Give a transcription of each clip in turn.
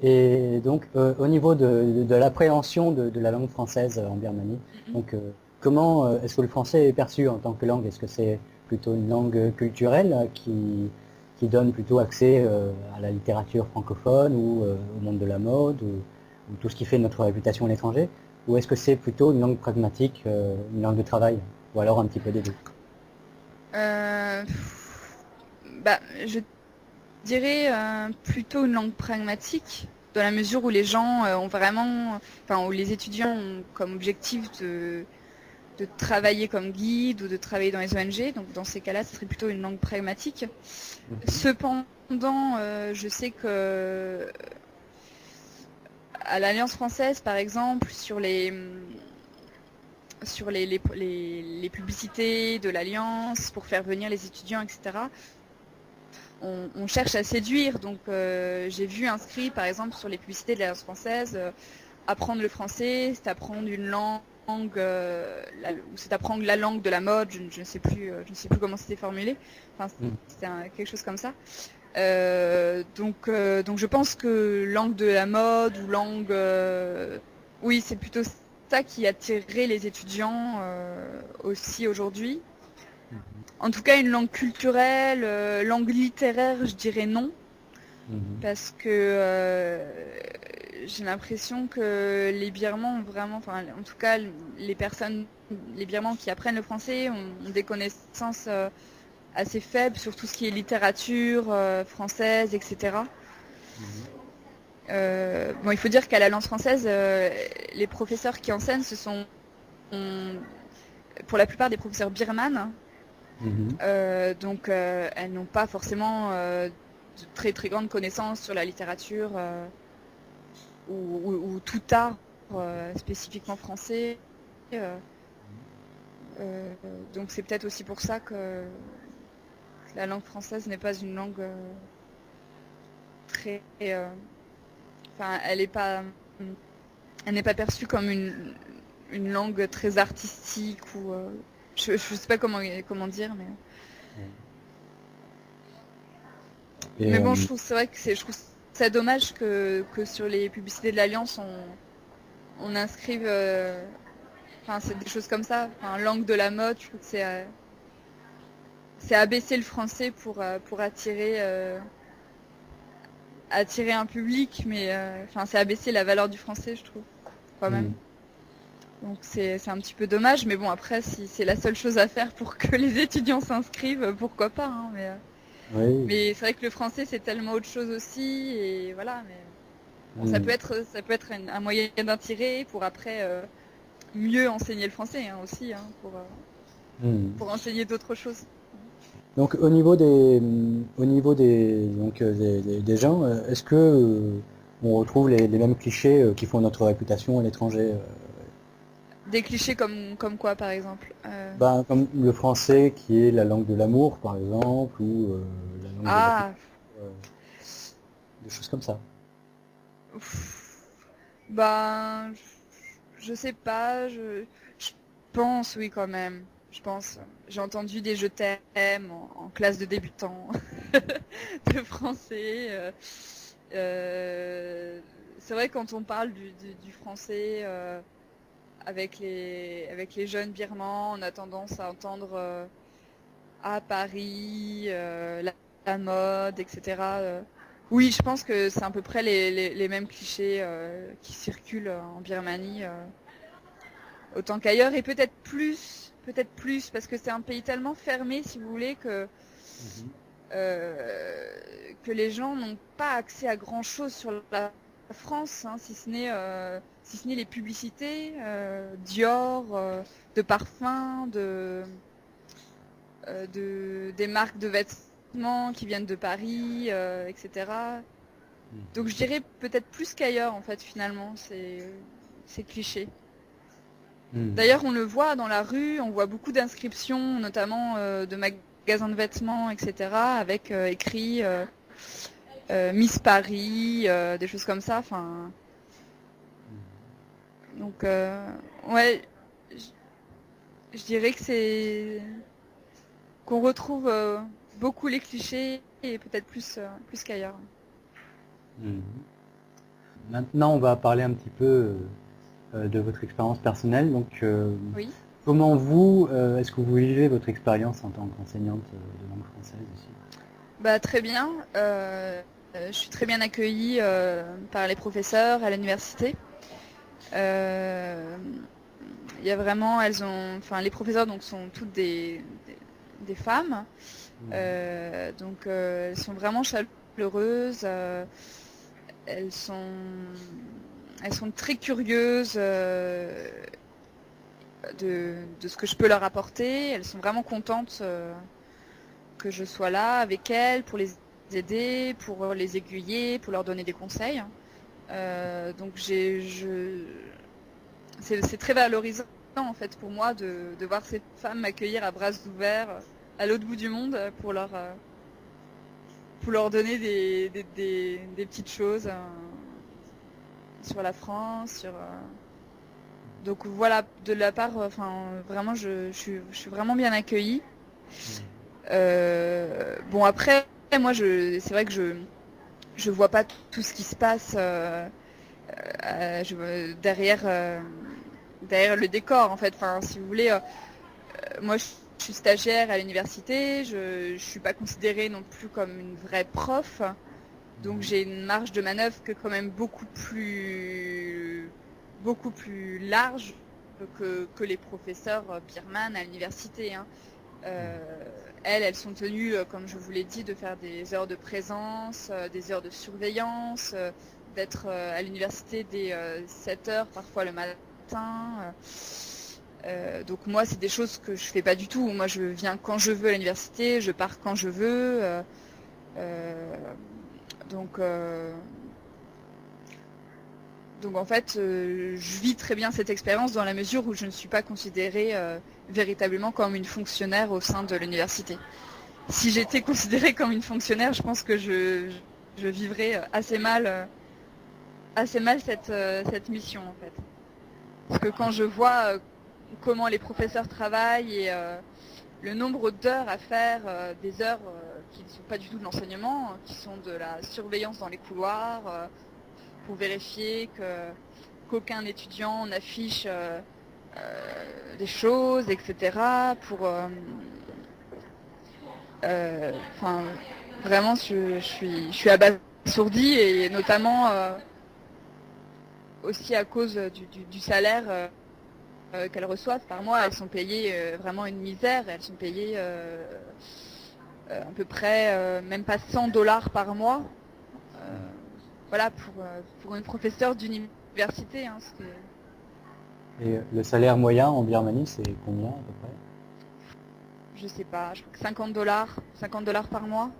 Et donc, au niveau de l'appréhension de la langue française en Birmanie, Mhm. donc, comment est-ce que le français est perçu en tant que langue? Est-ce que c'est plutôt une langue culturelle qui donne plutôt accès à la littérature francophone ou au monde de la mode ou tout ce qui fait notre réputation à l'étranger? Ou est-ce que c'est plutôt une langue pragmatique, une langue de travail? Ou alors un petit peu des deux? Euh, Bah, je dirais plutôt une langue pragmatique, dans la mesure où les gens ont vraiment, enfin, où les étudiants ont comme objectif de travailler comme guide ou de travailler dans les ONG. Donc, dans ces cas-là, ce serait plutôt une langue pragmatique. Mhm. Cependant, je sais que à l'Alliance française, par exemple, sur les publicités de l'Alliance pour faire venir les étudiants, etc., on cherche à séduire. Donc, j'ai vu inscrit, par exemple, sur les publicités de l'Alliance française, apprendre le français, c'est apprendre une langue, c'est apprendre la langue de la mode. Je ne sais plus, comment c'était formulé. Enfin, Mhm. c'était quelque chose comme ça. Donc je pense que langue de la mode ou langue, oui, c'est plutôt ça qui attirerait les étudiants aussi aujourd'hui. En tout cas, une langue culturelle, langue littéraire, je dirais non, Mhm. parce que j'ai l'impression que les Birmans ont vraiment, enfin, en tout cas, les Birmans qui apprennent le français ont des connaissances assez faibles sur tout ce qui est littérature française, etc. Mhm. Bon, il faut dire qu'à l'Alliance française, les professeurs qui enseignent, ce sont pour la plupart des professeurs birmanes. Mhm. Donc, elles n'ont pas forcément de très très grandes connaissances sur la littérature ou tout art spécifiquement français. Euh, euh, donc, c'est peut-être aussi pour ça que la langue française n'est pas une langue très. Enfin, elle n'est pas perçue comme une langue très artistique ou je sais pas comment dire, Et mais bon, je trouve c'est vrai que je trouve ça dommage que sur les publicités de l'Alliance on inscrive enfin c'est des choses comme ça, enfin langue de la mode. Je trouve que c'est abaisser le français pour attirer un public, mais enfin c'est abaisser la valeur du français, je trouve, quand même. mhm. Donc c'est un petit peu dommage, mais bon, après, si c'est la seule chose à faire pour que les étudiants s'inscrivent, pourquoi pas, hein, Oui. mais c'est vrai que le français, c'est tellement autre chose aussi, et voilà, mais bon, Mhm. ça peut être un moyen d'attirer pour après mieux enseigner le français hein, aussi, hein, Mhm. pour enseigner d'autres choses. Donc au niveau donc, des gens, est-ce que on retrouve les mêmes clichés qui font notre réputation à l'étranger? Des clichés comme quoi, par exemple Ben, comme le français qui est la langue de l'amour, par exemple, ou la langue de la Ah, euh, des choses comme ça. pff, ben, je sais pas, je pense, oui, quand même. Je pense. J'ai entendu des je t'aime en classe de débutants de français. Euh, c'est vrai quand on parle du français avec les jeunes birmans, on a tendance à entendre à Paris, la mode, etc. Oui, je pense que c'est à peu près les mêmes clichés qui circulent en Birmanie, autant qu'ailleurs, et peut-être plus, parce que c'est un pays tellement fermé, si vous voulez, Mhm. que les gens n'ont pas accès à grand-chose sur la France, hein, si ce n'est les publicités Dior, de parfums, des marques de vêtements qui viennent de Paris, etc. Donc je dirais peut-être plus qu'ailleurs, en fait, finalement, c'est cliché. Mhm. D'ailleurs, on le voit dans la rue, on voit beaucoup d'inscriptions, notamment de magasins de vêtements, etc., avec écrit Miss Paris, des choses comme ça. Enfin, donc, ouais, je dirais que c'est qu'on retrouve beaucoup les clichés et peut-être plus qu'ailleurs. Mhm. Maintenant, on va parler un petit peu de votre expérience personnelle. Donc, Oui. comment vous, est-ce que vous vivez votre expérience en tant qu'enseignante de langue française ici? Bah, très bien. Je suis très bien accueillie par les professeurs à l'université. Euh, Il y a vraiment, enfin, les professeurs donc sont toutes des femmes. Donc elles sont vraiment chaleureuses. Elles sont, elles sont très curieuses de ce que je peux leur apporter. Elles sont vraiment contentes que je sois là avec elles pour les aider, pour les aiguiller, pour leur donner des conseils. Donc c'est très valorisant en fait pour moi de voir ces femmes m'accueillir à bras ouverts à l'autre bout du monde pour leur donner des petites choses sur la France, donc voilà, de la part, enfin vraiment je suis vraiment bien accueillie. Bon après moi c'est vrai que je vois pas tout ce qui se passe derrière le décor en fait. Enfin si vous voulez, moi je suis stagiaire à l'université, je suis pas considérée non plus comme une vraie prof, donc j'ai une marge de manœuvre que quand même beaucoup plus large que les professeurs Birman à l'université, hein. Elles sont tenues, comme je vous l'ai dit, de faire des heures de présence, des heures de surveillance, d'être à l'université dès 7 heures, parfois le matin. Donc moi, c'est des choses que je fais pas du tout. Moi, je viens quand je veux à l'université, je pars quand je veux. Donc, donc en fait, je vis très bien cette expérience dans la mesure où je ne suis pas considérée véritablement comme une fonctionnaire au sein de l'université. Si j'étais considérée comme une fonctionnaire, je pense que je vivrais assez mal cette mission en fait. Parce que quand je vois comment les professeurs travaillent et le nombre d'heures à faire, des heures qui ne sont pas du tout de l'enseignement, qui sont de la surveillance dans les couloirs, pour vérifier qu'aucun étudiant n'affiche des choses, etc. Enfin, vraiment, je suis abasourdie et notamment aussi à cause du salaire qu'elles reçoivent par mois. Elles sont payées vraiment une misère. Elles sont payées à peu près même pas 100 dollars par mois. Voilà, pour une professeure d'université, hein, Et le salaire moyen en Birmanie, c'est combien à peu près? je sais pas, je crois que 50 dollars par mois,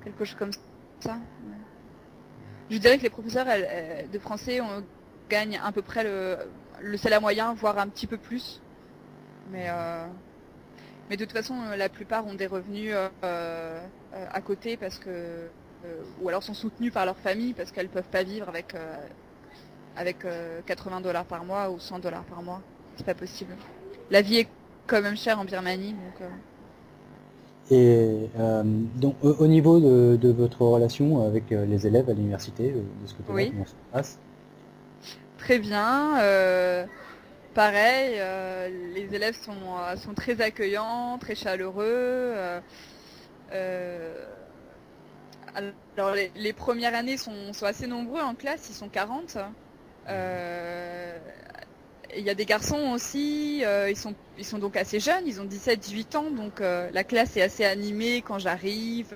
quelque chose comme ça. Ouais. Je dirais que les professeurs de français gagnent à peu près le salaire moyen, voire un petit peu plus. Mais, mais de toute façon, la plupart ont des revenus à côté parce que, ou alors sont soutenus par leur famille parce qu'elles ne peuvent pas vivre avec 80 dollars par mois ou 100 dollars par mois. C'est pas possible. La vie est quand même chère en Birmanie. Donc, Et donc au niveau de votre relation avec les élèves à l'université, de ce côté-là, oui, comment ça se passe? très bien. Pareil, les élèves sont très accueillants, très chaleureux. Alors les premières années sont assez nombreux en classe, ils sont 40. Il y a des garçons aussi, ils sont donc assez jeunes, ils ont 17-18 ans, donc la classe est assez animée quand j'arrive.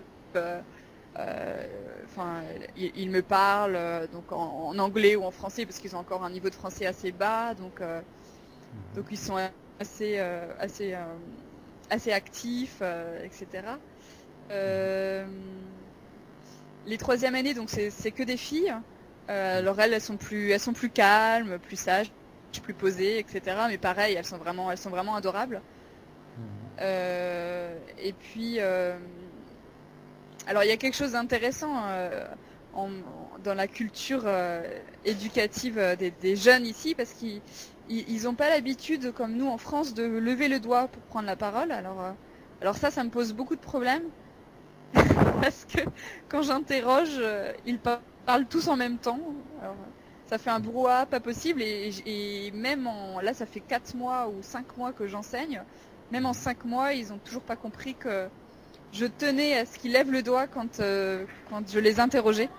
Enfin, ils me parlent donc en anglais ou en français parce qu'ils ont encore un niveau de français assez bas, donc ils sont assez actifs, etc. Les troisième années, donc c'est que des filles. Alors elles sont plus calmes, plus sages, plus posées, etc. Mais pareil, elles sont vraiment adorables. Et puis, alors il y a quelque chose d'intéressant dans la culture éducative des jeunes ici, parce qu'ils n'ont pas l'habitude, comme nous en France, de lever le doigt pour prendre la parole. Alors ça me pose beaucoup de problèmes. parce que quand j'interroge, ils parlent tous en même temps. Alors, ça fait un brouhaha pas possible et même là ça fait 4 mois ou 5 mois que j'enseigne. Même en 5 mois, ils ont toujours pas compris que je tenais à ce qu'ils lèvent le doigt quand je les interrogeais.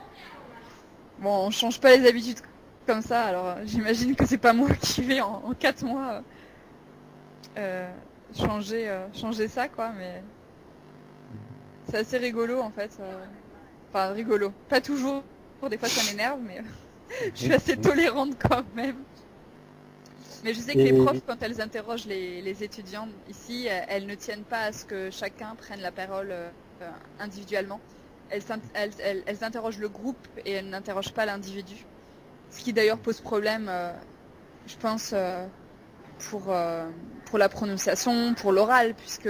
Bon, on change pas les habitudes comme ça, alors j'imagine que c'est pas moi qui vais en 4 mois changer ça, quoi, mais c'est assez rigolo en fait. Enfin, rigolo. Pas toujours, des fois ça m'énerve, mais je suis assez tolérante quand même. Mais je sais que les profs, quand elles interrogent les étudiants ici, elles ne tiennent pas à ce que chacun prenne la parole individuellement. Elles interrogent le groupe et elles n'interrogent pas l'individu. Ce qui d'ailleurs pose problème, je pense, pour la prononciation, pour l'oral, puisque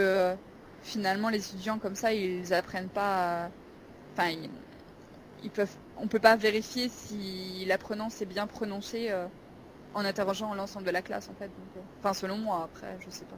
finalement les étudiants comme ça, ils apprennent pas. Enfin, on peut pas vérifier si la prononce est bien prononcée en interrogeant l'ensemble de la classe en fait. Donc, enfin, selon moi, après, je sais pas.